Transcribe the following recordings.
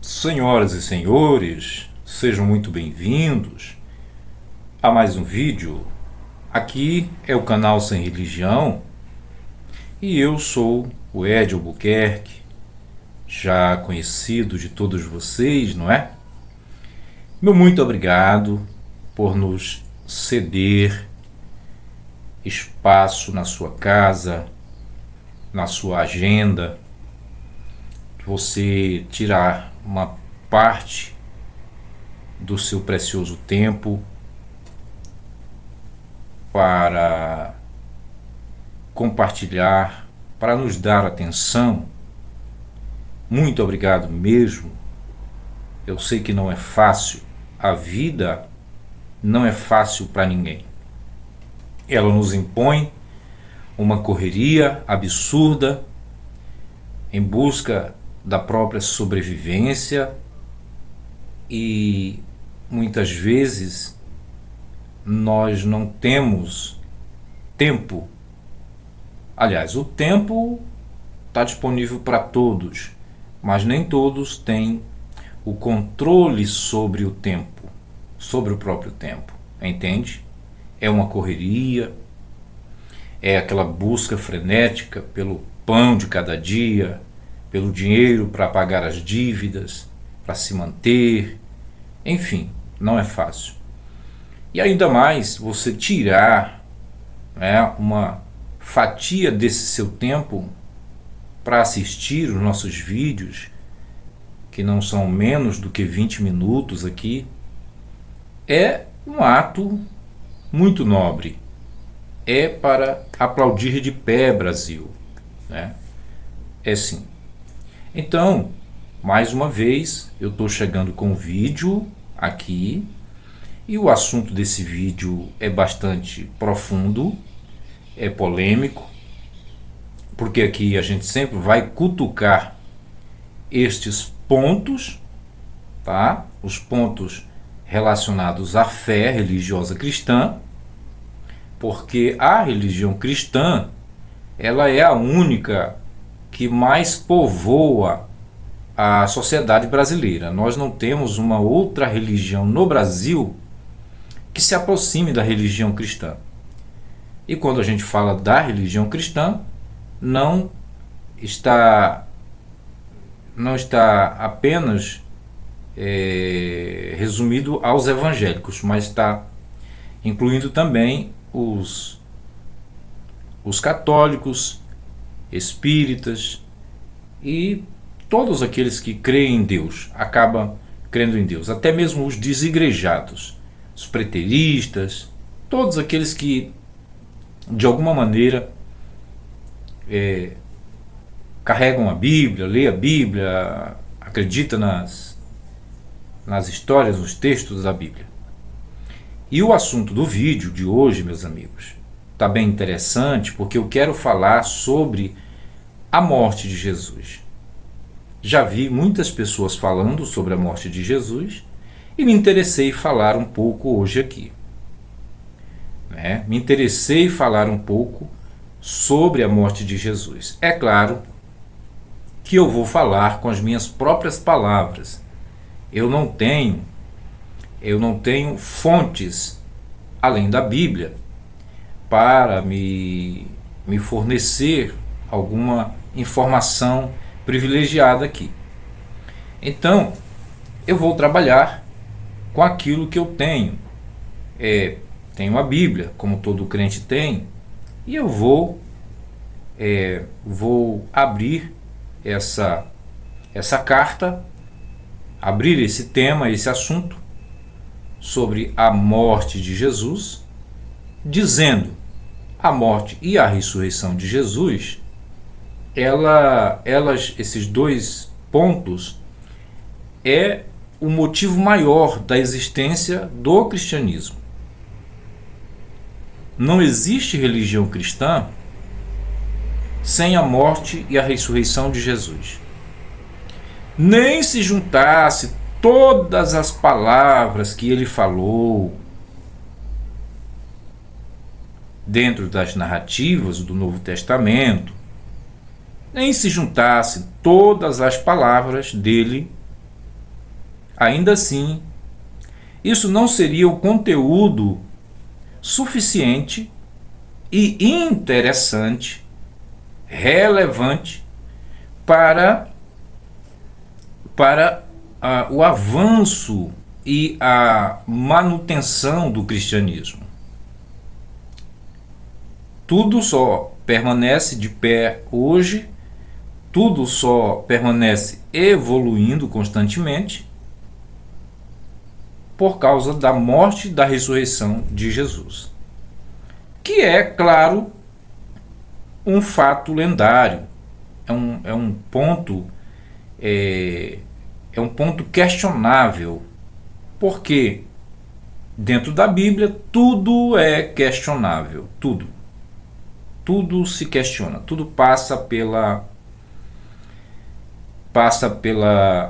Senhoras e senhores, sejam muito bem-vindos a mais um vídeo. Aqui é o canal Sem Religião e eu sou o Ed Albuquerque, já conhecido de todos vocês, não é? Meu muito obrigado por nos ceder espaço na sua casa, na sua agenda, você tirar uma parte do seu precioso tempo para compartilhar, para nos dar atenção. Muito obrigado mesmo. Eu sei que não é fácil, a vida não é fácil para ninguém. Ela nos impõe uma correria absurda em busca da própria sobrevivência e muitas vezes nós não temos tempo. Aliás, o tempo está disponível para todos, mas nem todos têm o controle sobre o tempo, sobre o próprio tempo, entende? É uma correria, é aquela busca frenética pelo pão de cada dia, pelo dinheiro para pagar as dívidas, para se manter, enfim, não é fácil. E ainda mais você tirar, uma fatia desse seu tempo para assistir os nossos vídeos, que não são menos do que 20 minutos aqui, é um ato muito nobre. É para aplaudir de pé, Brasil, né? É sim. Então, mais uma vez, eu estou chegando com um vídeo aqui e o assunto desse vídeo é bastante profundo, é polêmico, porque aqui a gente sempre vai cutucar estes pontos, tá? Os pontos relacionados à fé religiosa cristã, porque a religião cristã, ela é a única que mais povoa a sociedade brasileira. Nós não temos uma outra religião no Brasil que se aproxime da religião cristã. E quando a gente fala da religião cristã, não está apenas resumido aos evangélicos, mas está incluindo também os católicos, espíritas e todos aqueles que creem em Deus, acabam crendo em Deus, até mesmo os desigrejados, os preteristas, todos aqueles que de alguma maneira carregam a Bíblia, lê a Bíblia, acredita nas histórias, nos textos da Bíblia. E o assunto do vídeo de hoje, meus amigos, está bem interessante, porque eu quero falar sobre a morte de Jesus. Já vi muitas pessoas falando sobre a morte de Jesus e me interessei em falar um pouco hoje aqui. Me interessei em falar um pouco sobre a morte de Jesus. É claro que eu vou falar com as minhas próprias palavras. Eu não tenho fontes além da Bíblia para me fornecer alguma informação privilegiada aqui. Então, eu vou trabalhar com aquilo que eu tenho. Tenho a Bíblia, como todo crente tem, e eu vou abrir essa carta, abrir esse tema, esse assunto sobre a morte de Jesus, dizendo a morte e a ressurreição de Jesus, esses dois pontos é o motivo maior da existência do cristianismo. Não existe religião cristã sem a morte e a ressurreição de Jesus. Nem se juntasse todas as palavras que ele falou dentro das narrativas do Novo Testamento, nem se juntasse todas as palavras dele Ainda assim, isso não seria o conteúdo suficiente e interessante, relevante para o avanço e a manutenção do cristianismo. Tudo só permanece de pé hoje, tudo só permanece evoluindo constantemente por causa da morte e da ressurreição de Jesus. Que é, claro, um fato lendário, é um ponto questionável, porque dentro da Bíblia tudo é questionável, tudo se questiona, tudo passa pela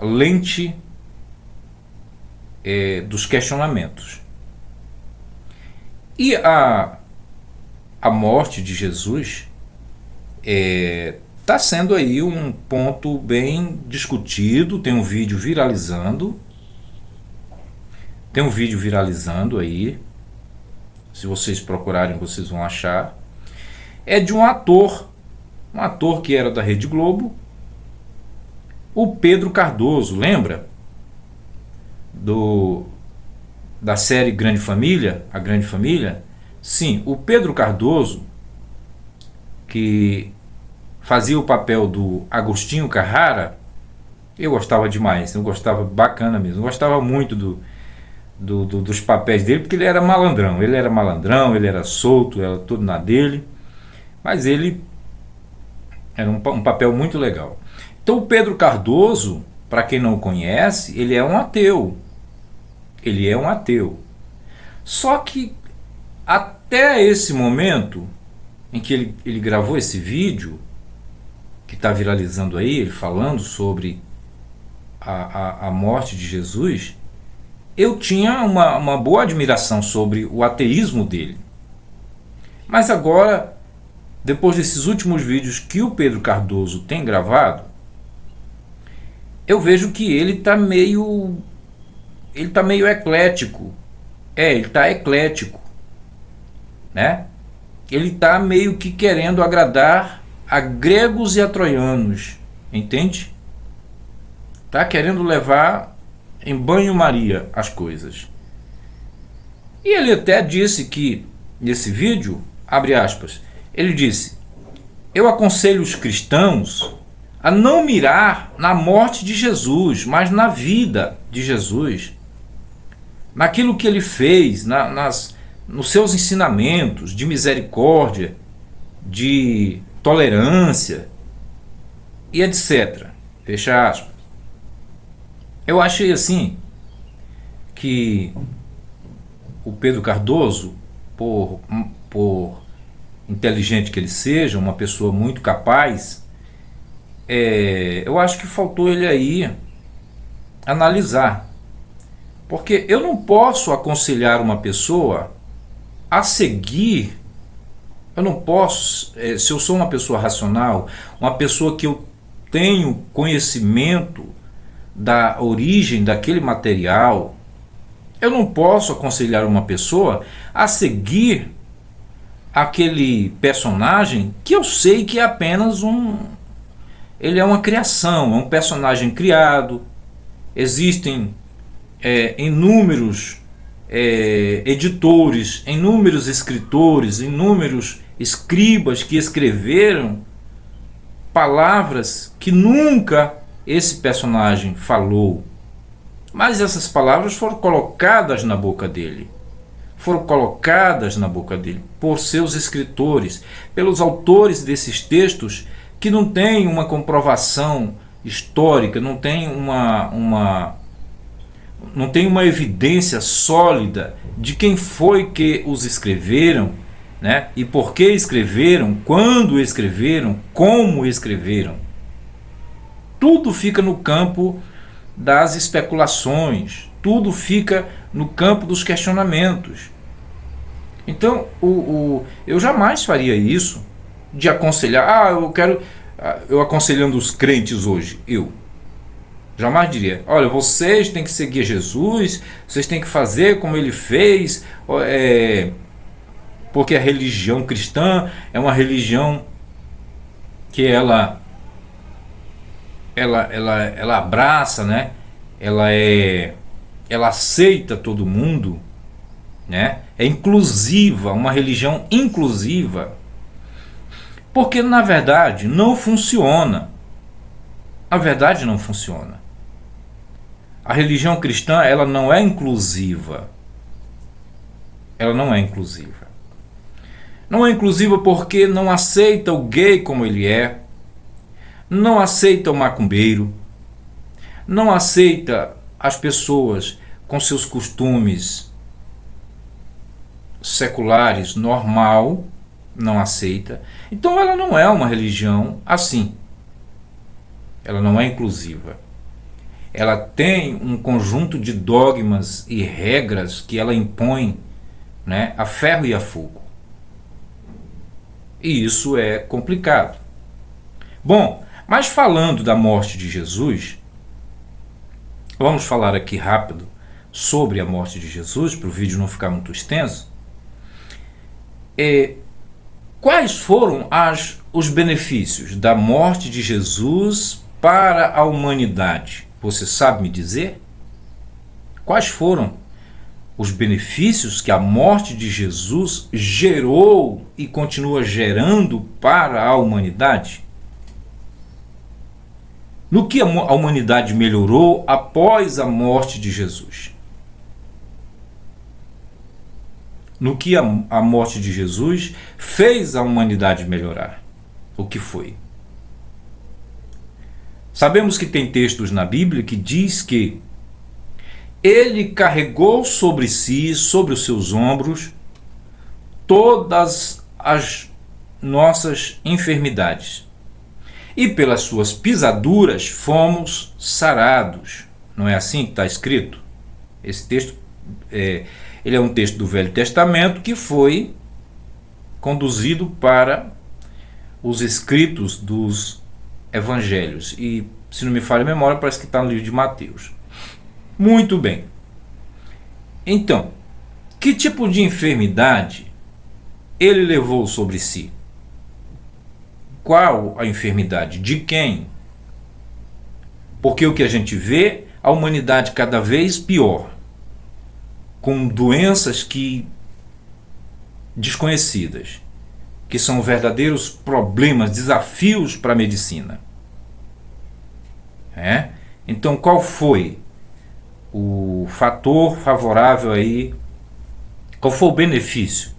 lente dos questionamentos. E a morte de Jesus está sendo aí um ponto bem discutido. Tem um vídeo viralizando aí, se vocês procurarem vocês vão achar. É de um ator que era da Rede Globo, o Pedro Cardoso. Lembra da série Grande Família, A Grande Família? Sim, o Pedro Cardoso, que fazia o papel do Agostinho Carrara, eu gostava demais, eu gostava, bacana mesmo, eu gostava muito dos papéis dele, porque ele era malandrão, ele era solto, era todo na dele, mas ele era um papel muito legal. Então o Pedro Cardoso, para quem não o conhece, ele é um ateu. Só que até esse momento em que ele gravou esse vídeo, que está viralizando aí, ele falando sobre a morte de Jesus, eu tinha uma boa admiração sobre o ateísmo dele. Mas agora, depois desses últimos vídeos que o Pedro Cardoso tem gravado, eu vejo que ele está meio eclético. Ele está eclético, né? Ele está meio que querendo agradar a gregos e a troianos, entende? Está querendo levar em banho-maria as coisas. E ele até disse que, nesse vídeo, abre aspas, ele disse: eu aconselho os cristãos a não mirar na morte de Jesus, mas na vida de Jesus, naquilo que ele fez, nos seus ensinamentos de misericórdia, de tolerância e etc. Fecha aspas. Eu achei assim que o Pedro Cardoso, por inteligente que ele seja, uma pessoa muito capaz, eu acho que faltou ele aí analisar. Porque eu não posso aconselhar uma pessoa a seguir, eu não posso, se eu sou uma pessoa racional, uma pessoa que eu tenho conhecimento da origem daquele material, eu não posso aconselhar uma pessoa a seguir aquele personagem que eu sei que é apenas ele é uma criação, é um personagem criado. Existem inúmeros editores, inúmeros escritores, inúmeros escribas que escreveram palavras que nunca esse personagem falou, mas essas palavras foram colocadas na boca dele, por seus escritores, pelos autores desses textos que não têm uma comprovação histórica, não tem uma evidência sólida de quem foi que os escreveram, né? E por que escreveram, quando escreveram, como escreveram. Tudo fica no campo das especulações, tudo fica no campo dos questionamentos. Então, eu jamais faria isso de aconselhar, eu aconselhando os crentes hoje, Jamais diria, olha, vocês têm que seguir Jesus, vocês têm que fazer como ele fez, porque a religião cristã é uma religião que ela abraça, né? Ela aceita todo mundo, né? É inclusiva, uma religião inclusiva, porque na verdade não funciona. A verdade não funciona. A religião cristã, ela não é inclusiva. Ela não é inclusiva. Não é inclusiva porque não aceita o gay como ele é, não aceita o macumbeiro, não aceita as pessoas com seus costumes seculares normal, não aceita. Então ela não é uma religião assim. Ela não é inclusiva. Ela tem um conjunto de dogmas e regras que ela impõe, né, a ferro e a fogo. E isso é complicado. Bom, mas falando da morte de Jesus, vamos falar aqui rápido sobre a morte de Jesus, para o vídeo não ficar muito extenso. Quais foram os benefícios da morte de Jesus para a humanidade? Você sabe me dizer? Quais foram os benefícios que a morte de Jesus gerou e continua gerando para a humanidade? No que a humanidade melhorou após a morte de Jesus? No que a morte de Jesus fez a humanidade melhorar? O que foi? Sabemos que tem textos na Bíblia que diz que ele carregou sobre si, sobre os seus ombros, todas as nossas enfermidades. E pelas suas pisaduras fomos sarados. Não é assim que está escrito? Esse texto ele é um texto do Velho Testamento que foi conduzido para os escritos dos evangelhos. E, se não me falha a memória, parece que está no livro de Mateus. Muito bem. Então, que tipo de enfermidade ele levou sobre si? Qual a enfermidade? De quem? Porque o que a gente vê, a humanidade cada vez pior, com doenças desconhecidas, que são verdadeiros problemas, desafios para a medicina. Então, qual foi o fator favorável aí? Qual foi o benefício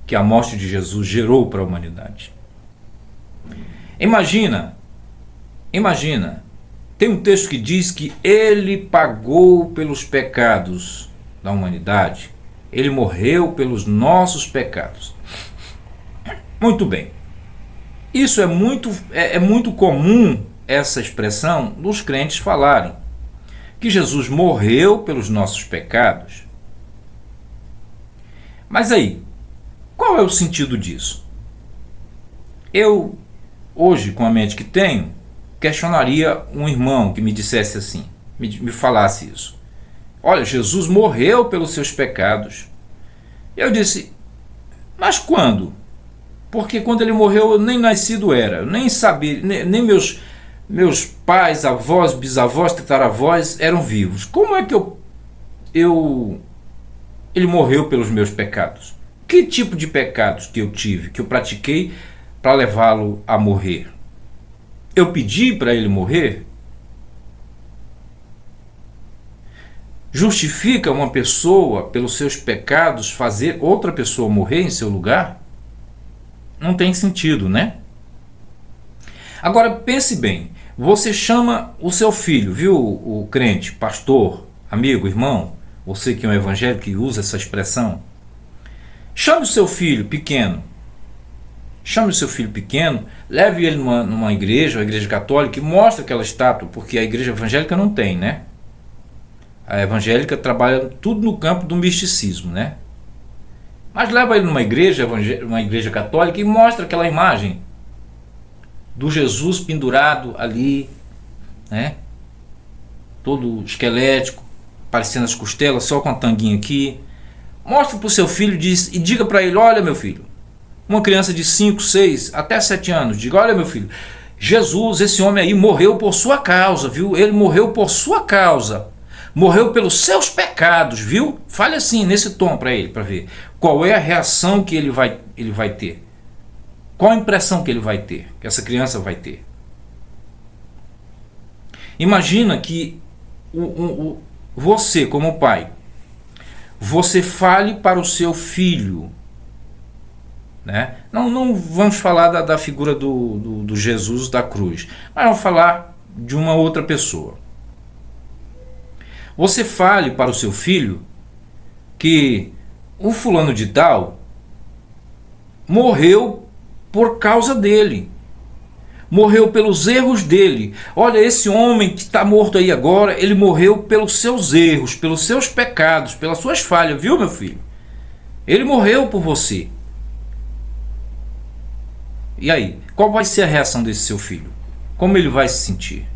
que a morte de Jesus gerou para a humanidade? Imagina, tem um texto que diz que ele pagou pelos pecados da humanidade, ele morreu pelos nossos pecados. Muito bem, isso é muito comum, essa expressão dos crentes falarem, que Jesus morreu pelos nossos pecados. Mas aí, qual é o sentido disso? Eu, hoje, com a mente que tenho, questionaria um irmão que me dissesse assim, me falasse isso. Olha, Jesus morreu pelos seus pecados. Eu disse, mas quando? Porque quando ele morreu eu nem nascido era, eu nem sabia, nem meus pais, avós, bisavós, tataravós eram vivos. Como é que ele morreu pelos meus pecados? Que tipo de pecados que eu tive, que eu pratiquei para levá-lo a morrer? Eu pedi para ele morrer? Justifica uma pessoa, pelos seus pecados, fazer outra pessoa morrer em seu lugar? Não tem sentido, né? Agora pense bem, você chama o seu filho, viu, o crente, pastor, amigo, irmão, você que é um evangélico que usa essa expressão, chame o seu filho pequeno, leve ele numa igreja, a igreja católica, e mostre aquela estátua, porque a igreja evangélica não tem, né? A evangélica trabalha tudo no campo do misticismo, né? Mas leva ele numa igreja, uma igreja católica, e mostra aquela imagem do Jesus pendurado ali, né? todo esquelético, parecendo as costelas, só com a tanguinha aqui. Mostra para o seu filho e diga para ele: olha, meu filho, uma criança de 5, 6, até 7 anos, diga: olha, meu filho, Jesus, esse homem aí, morreu por sua causa, viu? Ele morreu por sua causa. Morreu pelos seus pecados, viu? Fale assim, nesse tom para ele, para ver qual é a reação que ele vai ter. Qual a impressão que ele vai ter, que essa criança vai ter. Imagina que você, como pai, você fale para o seu filho, né? Não vamos falar da figura do Jesus da cruz, mas vamos falar de uma outra pessoa. Você fale para o seu filho que o fulano de tal morreu por causa dele. Morreu pelos erros dele. Olha, esse homem que está morto aí agora, ele morreu pelos seus erros, pelos seus pecados, pelas suas falhas, viu, meu filho? Ele morreu por você. E aí, qual vai ser a reação desse seu filho? Como ele vai se sentir?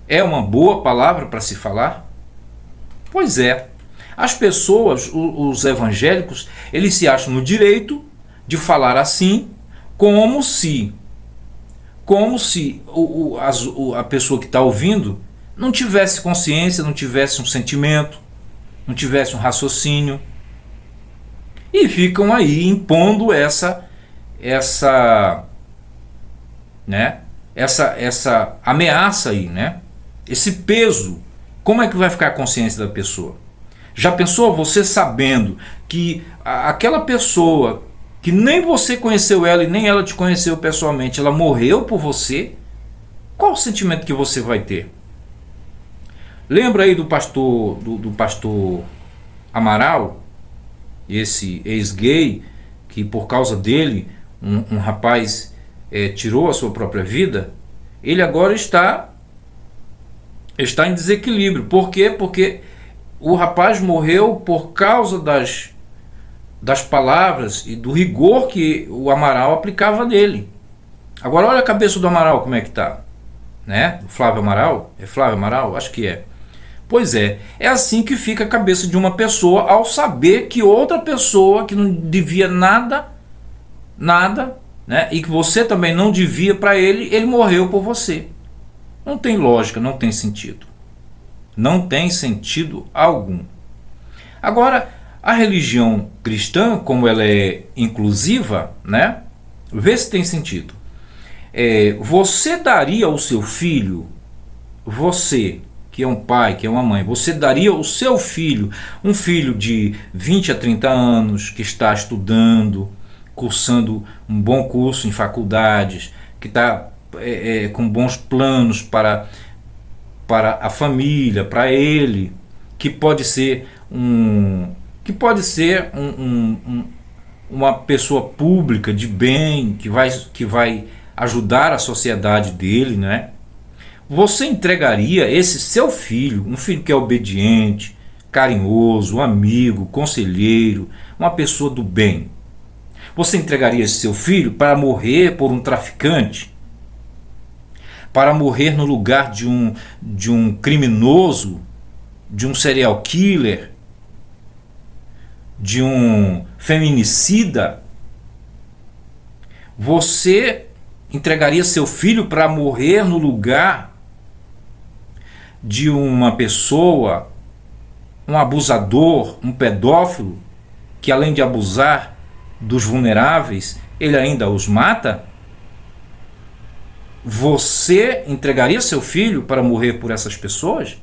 É uma boa palavra para se falar? Pois é. As pessoas, os evangélicos, eles se acham no direito de falar assim, como se a pessoa que está ouvindo não tivesse consciência, não tivesse um sentimento, não tivesse um raciocínio. E ficam aí impondo essa ameaça aí, né? Esse peso. Como é que vai ficar a consciência da pessoa? Já pensou você sabendo que aquela pessoa que nem você conheceu ela e nem ela te conheceu pessoalmente, ela morreu por você? Qual o sentimento que você vai ter? Lembra aí do pastor Amaral, esse ex-gay, que por causa dele um rapaz tirou a sua própria vida? Ele agora está em desequilíbrio. Por quê? Porque o rapaz morreu por causa das palavras e do rigor que o Amaral aplicava nele. Agora olha a cabeça do Amaral como é que está, né? O Flávio Amaral? É Flávio Amaral? Acho que é. Pois é assim que fica a cabeça de uma pessoa ao saber que outra pessoa que não devia nada, né? E que você também não devia para ele morreu por você. Não tem lógica, não tem sentido. Não tem sentido algum. Agora, a religião cristã, como ela é inclusiva, né? Vê se tem sentido. Você daria ao seu filho, você que é um pai, que é uma mãe, você daria ao seu filho, um filho de 20 a 30 anos, que está estudando, cursando um bom curso em faculdades, que está com bons planos para a família, para ele, que pode ser uma pessoa pública de bem, que vai ajudar a sociedade dele, né? Você entregaria esse seu filho, um filho que é obediente, carinhoso, um amigo, conselheiro, uma pessoa do bem? Você entregaria esse seu filho para morrer por um traficante? Para morrer no lugar de um criminoso, de um serial killer, de um feminicida? Você entregaria seu filho para morrer no lugar de uma pessoa, um abusador, um pedófilo, que além de abusar dos vulneráveis, ele ainda os mata? Você entregaria seu filho para morrer por essas pessoas?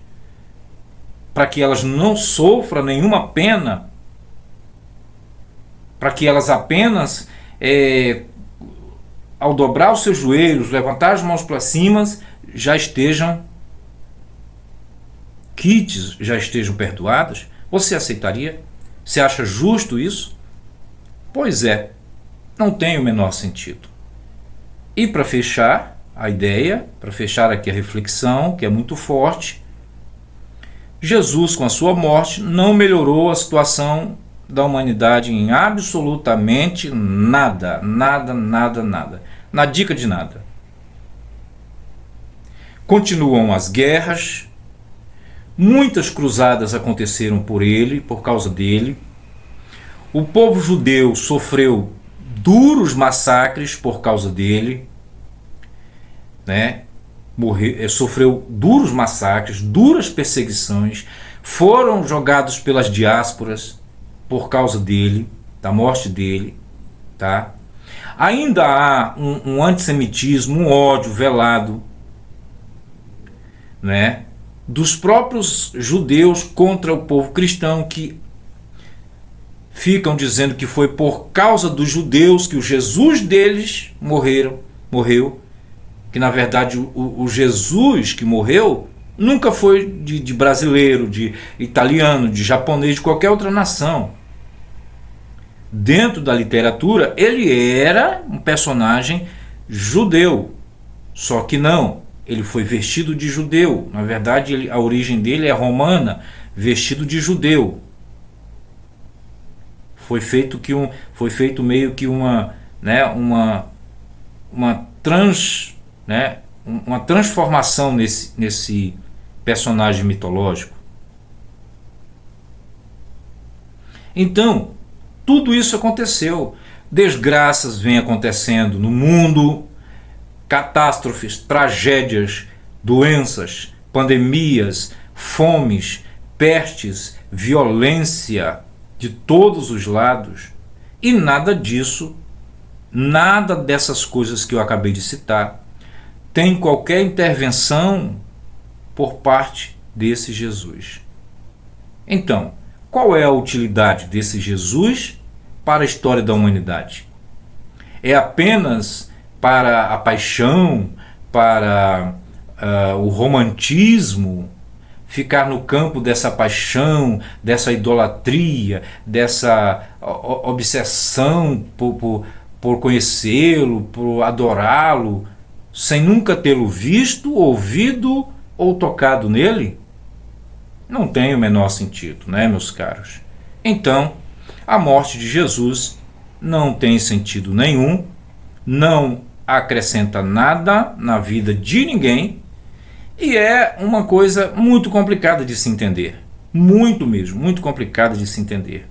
Para que elas não sofram nenhuma pena? Para que elas apenas, ao dobrar os seus joelhos, levantar as mãos para cima, já estejam quites, já estejam perdoadas? Você aceitaria? Você acha justo isso? Pois é, não tem o menor sentido. E para fechar a ideia, para fechar aqui a reflexão, que é muito forte, Jesus, com a sua morte, não melhorou a situação da humanidade em absolutamente nada, na dica de nada. Continuam as guerras, Muitas cruzadas aconteceram por ele, por causa dele. O povo judeu sofreu duros massacres por causa dele, né? Sofreu duros massacres, duras perseguições, foram jogados pelas diásporas por causa dele, da morte dele, tá? Ainda há um antissemitismo, um ódio velado, né, dos próprios judeus contra o povo cristão, que ficam dizendo que foi por causa dos judeus que o Jesus deles morreu, que na verdade o Jesus que morreu nunca foi de brasileiro, de italiano, de japonês, de qualquer outra nação. Dentro da literatura, ele era um personagem judeu, só que não, ele foi vestido de judeu. Na verdade, a origem dele é romana, vestido de judeu. Foi feito meio que uma transformação nesse personagem mitológico. Então, tudo isso aconteceu. Desgraças vêm acontecendo no mundo, catástrofes, tragédias, doenças, pandemias, fomes, pestes, violência de todos os lados. E nada disso, nada dessas coisas que eu acabei de citar, tem qualquer intervenção por parte desse Jesus. Então, qual é a utilidade desse Jesus para a história da humanidade? É apenas para a paixão, para o romantismo, ficar no campo dessa paixão, dessa idolatria, dessa obsessão por conhecê-lo, por adorá-lo, sem nunca tê-lo visto, ouvido ou tocado nele? Não tem o menor sentido, né, meus caros? Então, a morte de Jesus não tem sentido nenhum, não acrescenta nada na vida de ninguém e é uma coisa muito complicada de se entender. Muito mesmo, muito complicada de se entender.